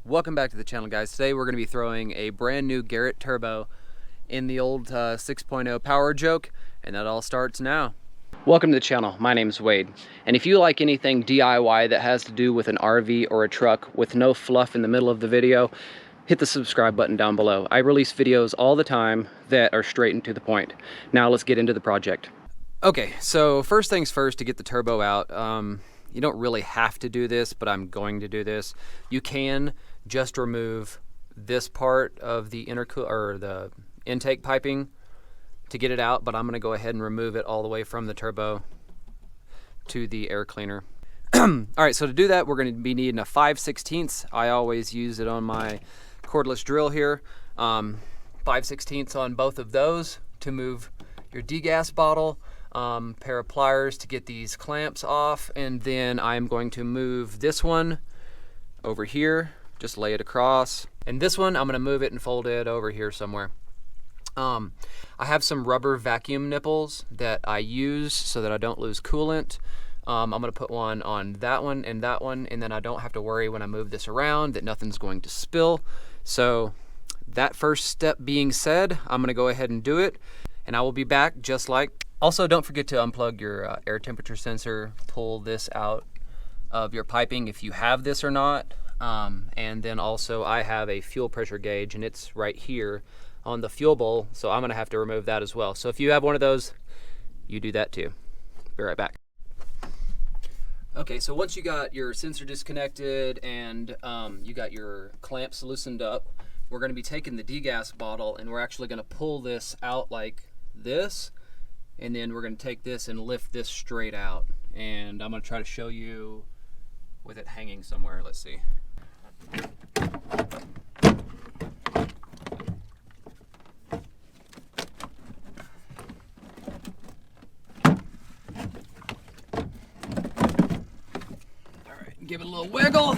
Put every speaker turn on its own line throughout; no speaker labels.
Welcome back to the channel, guys. Today we're going to be throwing a brand new Garrett turbo in the old 6.0 Powerstroke, and that all starts now. Welcome to the channel. My name is Wade, and if you like anything DIY that has to do with an RV or a truck with no fluff in the middle of the video, hit the subscribe button down below. I release videos all the time that are straight and to the point. Now let's get into the project. Okay, so first things first, to get the turbo out, you don't really have to do this, but I'm going to do this. You can just remove this part of the the intake piping to get it out, but I'm going to go ahead and remove it all the way from the turbo to the air cleaner. All right, so to do that, we're going to be needing a 5/16. I always use it on my cordless drill here. 5/16 on both of those to move your degas bottle. Pair of pliers to get these clamps off, and then I'm going to move this one over here, just lay it across, and this one I'm going to move it and fold it over here somewhere. I have some rubber vacuum nipples that I use so that I don't lose coolant. I'm going to put one on that one, and then I don't have to worry when I move this around that nothing's going to spill. So that first step being said, I'm going to go ahead and do it, and I will be back just like. Also, don't forget to unplug your air temperature sensor, pull this out of your piping if you have this or not. And then also I have a fuel pressure gauge, and it's right here on the fuel bowl, so I'm gonna have to remove that as well. So if you have one of those, you do that too. Be right back. Okay, so once you got your sensor disconnected and you got your clamps loosened up, we're gonna be taking the degas bottle and we're actually gonna pull this out like this. And then we're going to take this and lift this straight out. And I'm going to try to show you with it hanging somewhere. Let's see. All right, give it a little wiggle.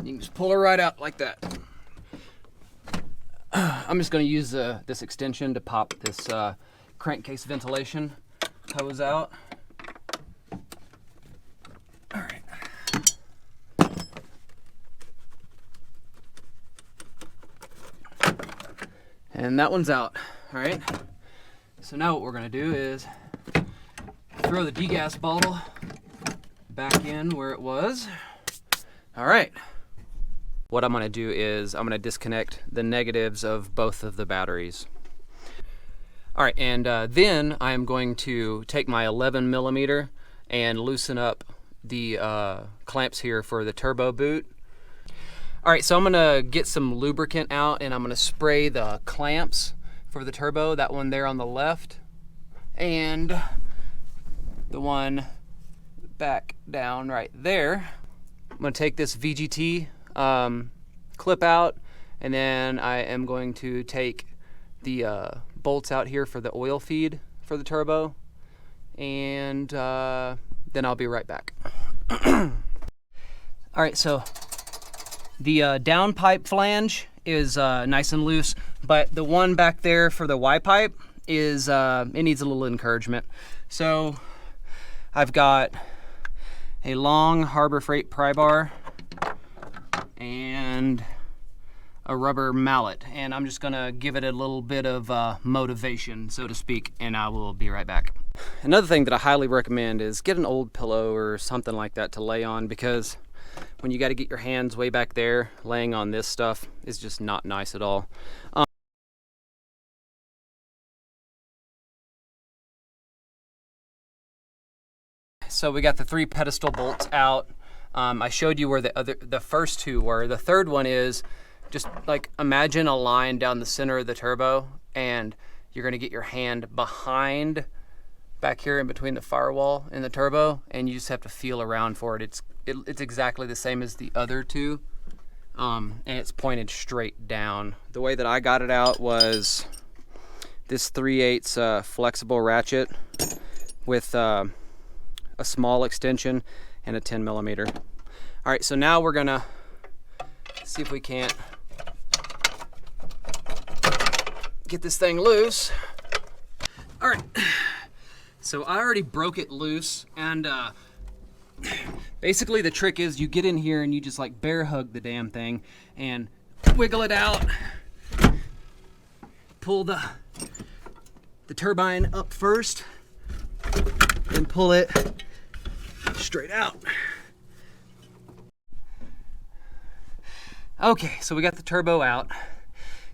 You can just pull her right out like that. I'm just going to use this extension to pop this crankcase ventilation hose out. All right. And that one's out. All right. So now what we're going to do is throw the degas bottle back in where it was. All right. What I'm going to do is I'm going to disconnect the negatives of both of the batteries. All right, and then I am going to take my 11mm and loosen up the clamps here for the turbo boot. All right, so I'm gonna get some lubricant out and I'm gonna spray the clamps for the turbo, that one there on the left, and the one back down right there. I'm gonna take this VGT clip out, and then I am going to take the bolts out here for the oil feed for the turbo, and then I'll be right back. All right, so the downpipe flange is nice and loose, but the one back there for the Y pipe is it needs a little encouragement. So I've got a long Harbor Freight pry bar and a rubber mallet, and I'm just gonna give it a little bit of motivation, so to speak, and I will be right back. Another thing that I highly recommend is get an old pillow or something like that to lay on, because when you got to get your hands way back there, laying on this stuff is just not nice at all. So we got the 3 pedestal bolts out. I showed you where the first 2 were. The third one is just like, imagine a line down the center of the turbo, and you're gonna get your hand behind, back here in between the firewall and the turbo, and you just have to feel around for it. It's exactly the same as the other 2, and it's pointed straight down. The way that I got it out was this 3/8 flexible ratchet with a small extension and a 10mm. All right, so now we're gonna see if we can't get this thing loose. All right, so I already broke it loose, and basically the trick is you get in here and you just like bear hug the damn thing and wiggle it out. Pull the turbine up first, then pull it straight out. Okay, so we got the turbo out.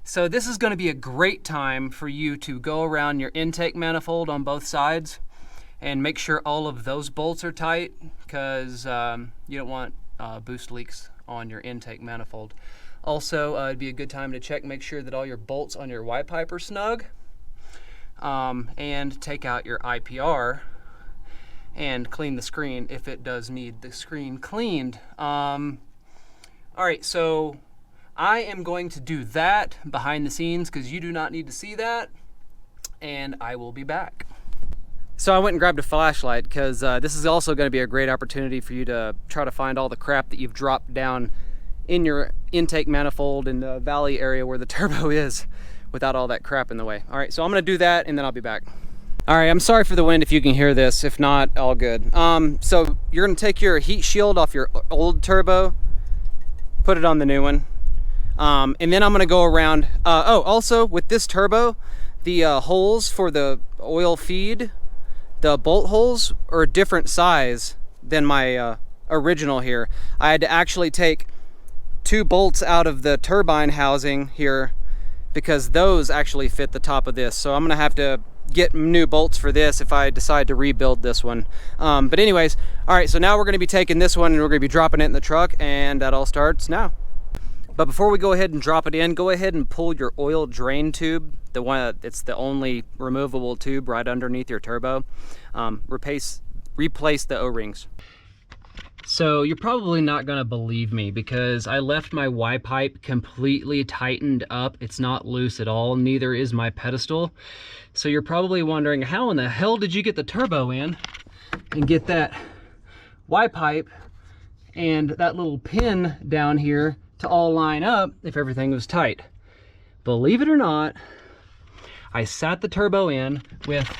So this is going to be a great time for you to go around your intake manifold on both sides and make sure all of those bolts are tight, because you don't want boost leaks on your intake manifold. Also, it'd be a good time to check, make sure that all your bolts on your Y pipe are snug, and take out your IPR and clean the screen if it does need the screen cleaned. All right, so I am going to do that behind the scenes because you do not need to see that, and I will be back. So I went and grabbed a flashlight because this is also going to be a great opportunity for you to try to find all the crap that you've dropped down in your intake manifold in the valley area where the turbo is without all that crap in the way. All right, so I'm going to do that and then I'll be back. All right, I'm sorry for the wind if you can hear this. If not, all good. So you're going to take your heat shield off your old turbo, put it on the new one, and then I'm going to go around. Also with this turbo, the holes for the oil feed, the bolt holes are a different size than my original here. I had to actually take 2 bolts out of the turbine housing here because those actually fit the top of this. So I'm going to have to get new bolts for this if I decide to rebuild this one. But anyways, all right, so now we're going to be taking this one and we're going to be dropping it in the truck, and that all starts now. But before we go ahead and drop it in, go ahead and pull your oil drain tube, the one it's the only removable tube right underneath your turbo. Replace the O-rings. So you're probably not going to believe me because I left my Y pipe completely tightened up. It's not loose at all, neither is my pedestal. So you're probably wondering, how in the hell did you get the turbo in and get that Y pipe and that little pin down here to all line up if everything was tight? Believe it or not, I sat the turbo in with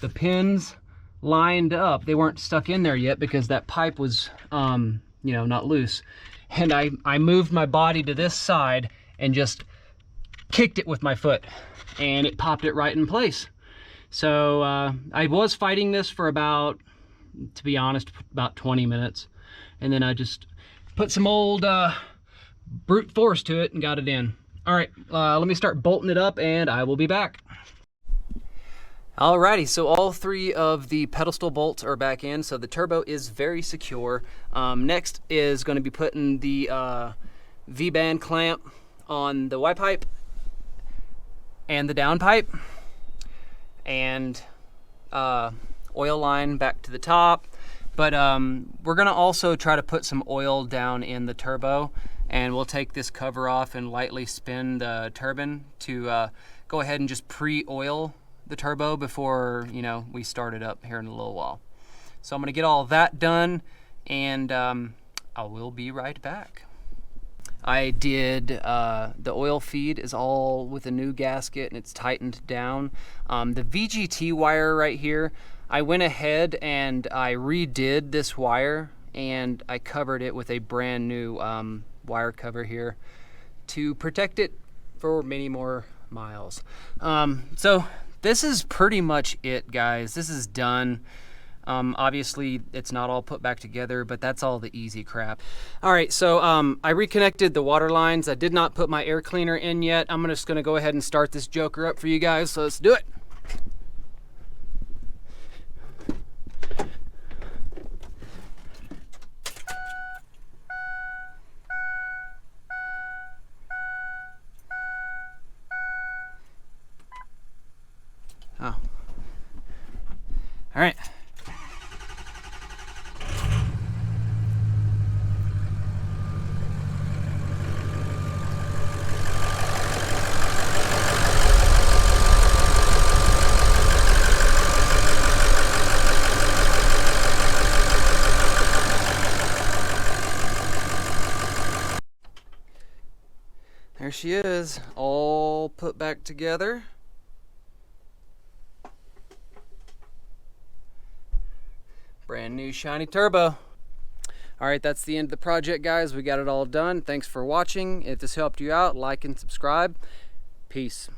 the pins lined up. They weren't stuck in there yet because that pipe was not loose, and I moved my body to this side and just kicked it with my foot and it popped it right in place. So I was fighting this for about, to be honest, about 20 minutes, and then I just put some old brute force to it and got it in. All right, let me start bolting it up and I will be back. Alrighty, so all 3 of the pedestal bolts are back in, so the turbo is very secure. Next is going to be putting the V-band clamp on the Y pipe and the down pipe, and oil line back to the top. But we're going to also try to put some oil down in the turbo, and we'll take this cover off and lightly spin the turbine to go ahead and just pre-oil the turbo before we start it up here in a little while. So I'm going to get all that done, and I will be right back. I did the oil feed is all with a new gasket and it's tightened down. The VGT wire right here, I went ahead and I redid this wire and I covered it with a brand new wire cover here to protect it for many more miles. So this is pretty much it, guys. This is done. Obviously it's not all put back together, but that's all the easy crap. All right, so I reconnected the water lines. I did not put my air cleaner in yet. I'm just gonna go ahead and start this joker up for you guys, so let's do it. Oh. All right. There she is, all put back together. Brand new shiny turbo. All right, that's the end of the project, guys. We got it all done. Thanks for watching. If this helped you out, like and subscribe. Peace.